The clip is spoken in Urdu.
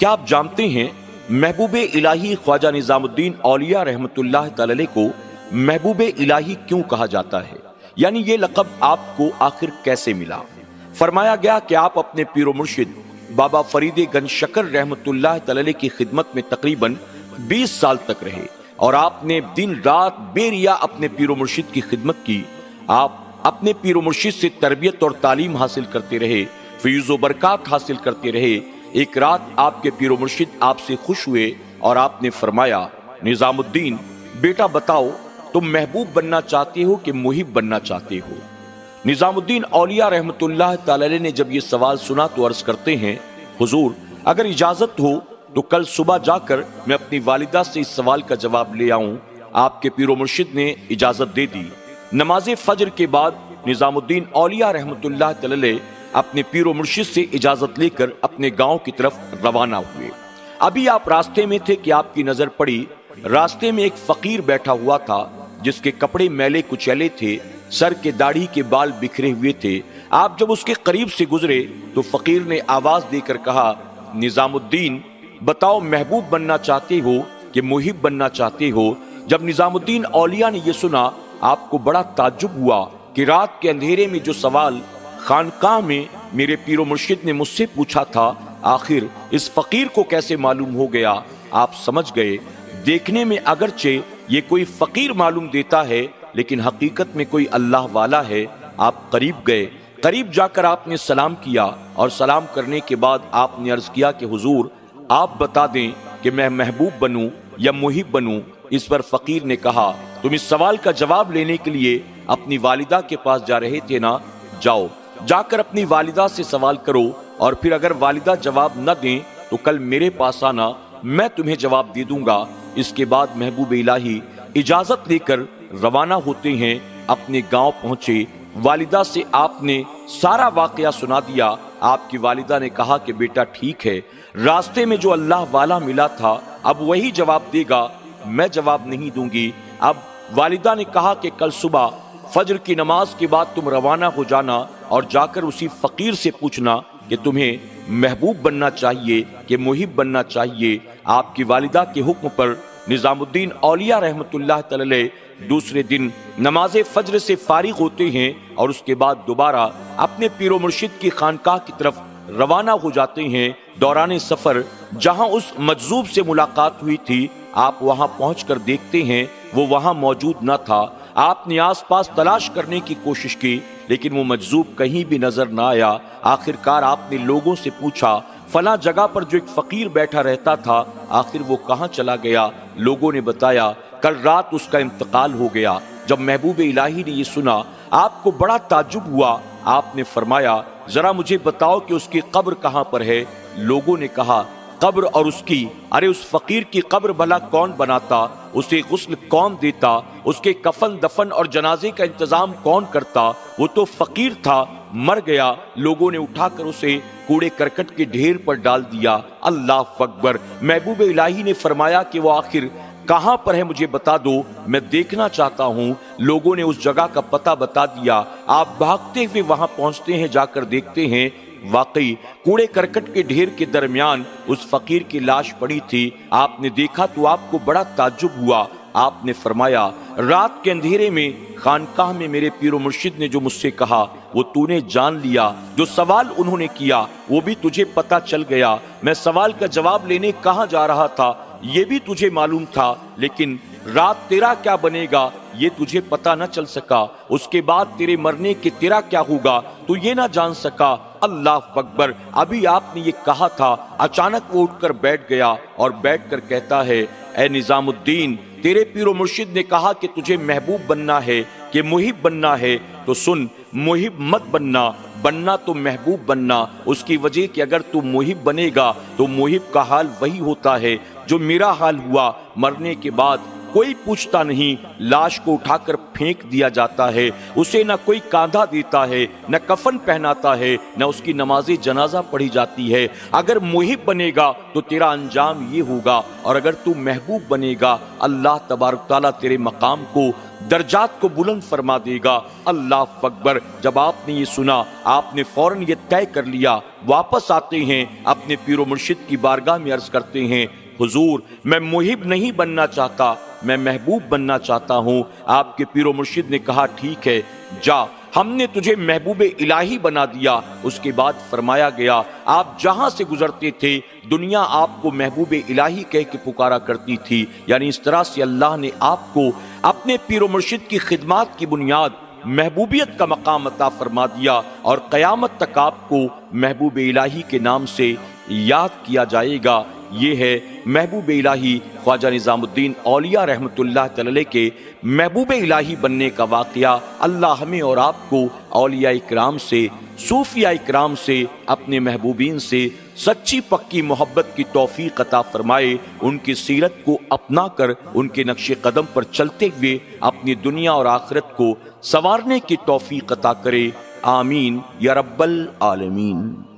کیا آپ جانتے ہیں محبوب الہی خواجہ نظام الدین اولیاء رحمت اللہ تعالی کو محبوب الہی کیوں کہا جاتا ہے؟ یعنی یہ لقب آپ کو آخر کیسے ملا؟ فرمایا گیا کہ آپ اپنے پیر و مرشد بابا فرید گنج شکر رحمت اللہ تعالی کی خدمت میں تقریباً 20 سال تک رہے اور آپ نے دن رات بے ریا اپنے پیر و مرشد کی خدمت کی۔ آپ اپنے پیر و مرشد سے تربیت اور تعلیم حاصل کرتے رہے، فیض و برکات حاصل کرتے رہے۔ ایک رات آپ کے پیر و مرشد آپ سے خوش ہوئے اور آپ نے فرمایا، نظام الدین بیٹا بتاؤ، تم محبوب بننا چاہتے ہو کہ محب بننا چاہتے ہو؟ نظام الدین اولیاء رحمت اللہ تعالی نے جب یہ سوال سنا تو عرض کرتے ہیں، حضور اگر اجازت ہو تو کل صبح جا کر میں اپنی والدہ سے اس سوال کا جواب لے آؤں۔ آپ کے پیر و مرشد نے اجازت دے دی۔ نماز فجر کے بعد نظام الدین اولیاء رحمت اللہ تعالی اپنے پیر و مرشد سے اجازت لے کر اپنے گاؤں کی طرف روانہ ہوئے۔ ابھی آپ راستے میں تھے کہ آپ کی نظر پڑی، راستے میں ایک فقیر بیٹھا ہوا تھا جس کے کپڑے میلے کچیلے تھے، سر کے داڑھی کے بال بکھرے ہوئے تھے۔ آپ جب اس کے قریب سے گزرے تو فقیر نے آواز دے کر کہا، نظام الدین بتاؤ محبوب بننا چاہتے ہو کہ محب بننا چاہتے ہو؟ جب نظام الدین اولیاء نے یہ سنا آپ کو بڑا تعجب ہوا کہ رات کے اندھیرے میں جو سوال خانقاہ میں میرے پیر و مرشد نے مجھ سے پوچھا تھا آخر اس فقیر کو کیسے معلوم ہو گیا؟ آپ سمجھ گئے دیکھنے میں اگرچہ یہ کوئی فقیر معلوم دیتا ہے لیکن حقیقت میں کوئی اللہ والا ہے۔ آپ قریب گئے، قریب جا کر آپ نے سلام کیا اور سلام کرنے کے بعد آپ نے عرض کیا کہ حضور آپ بتا دیں کہ میں محبوب بنوں یا محب بنوں؟ اس پر فقیر نے کہا، تم اس سوال کا جواب لینے کے لیے اپنی والدہ کے پاس جا رہے تھے نا، جاؤ جا کر اپنی والدہ سے سوال کرو اور پھر اگر والدہ جواب نہ دیں تو کل میرے پاس آنا، میں تمہیں جواب دے دوں گا۔ اس کے بعد محبوب الہی اجازت لے کر روانہ ہوتے ہیں، اپنے گاؤں پہنچے، والدہ سے آپ نے سارا واقعہ سنا دیا۔ آپ کی والدہ نے کہا کہ بیٹا ٹھیک ہے، راستے میں جو اللہ والا ملا تھا اب وہی جواب دے گا، میں جواب نہیں دوں گی۔ اب والدہ نے کہا کہ کل صبح فجر کی نماز کے بعد تم روانہ ہو جانا اور جا کر اسی فقیر سے پوچھنا کہ تمہیں محبوب بننا چاہیے کہ محب بننا چاہیے۔ آپ کی والدہ کے حکم پر نظام الدین اولیاء رحمت اللہ تعالی دوسرے دن نماز فجر سے فارغ ہوتے ہیں اور اس کے بعد دوبارہ اپنے پیر و مرشد کی خانقاہ کی طرف روانہ ہو جاتے ہیں۔ دوران سفر جہاں اس مجذوب سے ملاقات ہوئی تھی آپ وہاں پہنچ کر دیکھتے ہیں وہ وہاں موجود نہ تھا۔ آپ نے آس پاس تلاش کرنے کی کوشش کی لیکن وہ مجذوب کہیں بھی نظر نہ آیا۔ آخرکار آپ نے لوگوں سے پوچھا فلاں جگہ پر جو ایک فقیر بیٹھا رہتا تھا آخر وہ کہاں چلا گیا؟ لوگوں نے بتایا کل رات اس کا انتقال ہو گیا۔ جب محبوب الہی نے یہ سنا آپ کو بڑا تعجب ہوا۔ آپ نے فرمایا ذرا مجھے بتاؤ کہ اس کی قبر کہاں پر ہے؟ لوگوں نے کہا قبر اور اس کی، ارے اس فقیر کی قبر بھلا کون بناتا؟ اسے غسل کون دیتا؟ اس کے کفن دفن اور جنازے کا انتظام کون کرتا؟ وہ تو فقیر تھا، مر گیا، لوگوں نے اٹھا کر اسے کوڑے کرکٹ کے ڈھیر پر ڈال دیا۔ اللہ اکبر! محبوب الہی نے فرمایا کہ وہ آخر کہاں پر ہے مجھے بتا دو، میں دیکھنا چاہتا ہوں۔ لوگوں نے اس جگہ کا پتہ بتا دیا۔ آپ بھاگتے ہوئے وہاں پہنچتے ہیں، جا کر دیکھتے ہیں واقعی کوڑے کرکٹ کے ڈھیر کے درمیان اس فقیر کی لاش پڑی تھی۔ آپ نے دیکھا تو آپ کو بڑا تعجب ہوا۔ آپ نے فرمایا رات کے اندھیرے میں خانقاہ میں میرے پیر و مرشد نے جو مجھ سے کہا وہ تو نے جان لیا، جو سوال انہوں نے کیا وہ بھی تجھے پتا چل گیا۔ میں سوال کا جواب لینے کہاں جا رہا تھا یہ بھی تجھے معلوم تھا، لیکن رات تیرا کیا بنے گا یہ تجھے پتا نہ چل سکا، اس کے بعد تیرے مرنے کے تیرا کیا ہوگا تو یہ نہ جان سکا۔ اللہ اکبر! ابھی آپ نے یہ کہا تھا، اچانک وہ اٹھ کر بیٹھ گیا اور بیٹھ کر کہتا ہے، اے نظام الدین تیرے پیر و مرشد نے کہا کہ تجھے محبوب بننا ہے کہ محب بننا ہے، تو سن محب مت بننا، بننا تو محبوب بننا۔ اس کی وجہ کہ اگر تو محب بنے گا تو محب کا حال وہی ہوتا ہے جو میرا حال ہوا، مرنے کے بعد کوئی پوچھتا نہیں، لاش کو اٹھا کر پھینک دیا جاتا ہے، اسے نہ کوئی کاندھا دیتا ہے، نہ کفن پہناتا ہے، نہ اس کی نماز جنازہ پڑھی جاتی ہے۔ اگر محب بنے گا تو تیرا انجام یہ ہوگا، اور اگر تو محبوب بنے گا اللہ تبارک تعالیٰ تیرے مقام کو، درجات کو بلند فرما دے گا۔ اللہ اکبر۔ جب آپ نے یہ سنا، آپ نے فوراً یہ طے کر لیا، واپس آتے ہیں، اپنے پیر و مرشد کی بارگاہ میں عرض کرتے ہیں، حضور میں محب نہیں بننا چاہتا، میں محبوب بننا چاہتا ہوں۔ آپ کے پیر و مرشد نے کہا ٹھیک ہے، جا، ہم نے تجھے محبوب الہی بنا دیا۔ اس کے بعد فرمایا گیا، آپ جہاں سے گزرتے تھے دنیا آپ کو محبوب الہی کہہ کے پکارا کرتی تھی، یعنی اس طرح سے اللہ نے آپ کو اپنے پیر و مرشد کی خدمات کی بنیاد محبوبیت کا مقام عطا فرما دیا، اور قیامت تک آپ کو محبوب الہی کے نام سے یاد کیا جائے گا۔ یہ ہے محبوب الہی خواجہ نظام الدین اولیاء رحمت اللہ علیہ کے محبوب الہی بننے کا واقعہ۔ اللہ ہمیں اور آپ کو اولیاء اکرام سے، صوفیاء اکرام سے، اپنے محبوبین سے سچی پکی محبت کی توفیق عطا فرمائے، ان کی سیرت کو اپنا کر ان کے نقش قدم پر چلتے ہوئے اپنی دنیا اور آخرت کو سنوارنے کی توفیق عطا کرے، آمین یا رب العالمین۔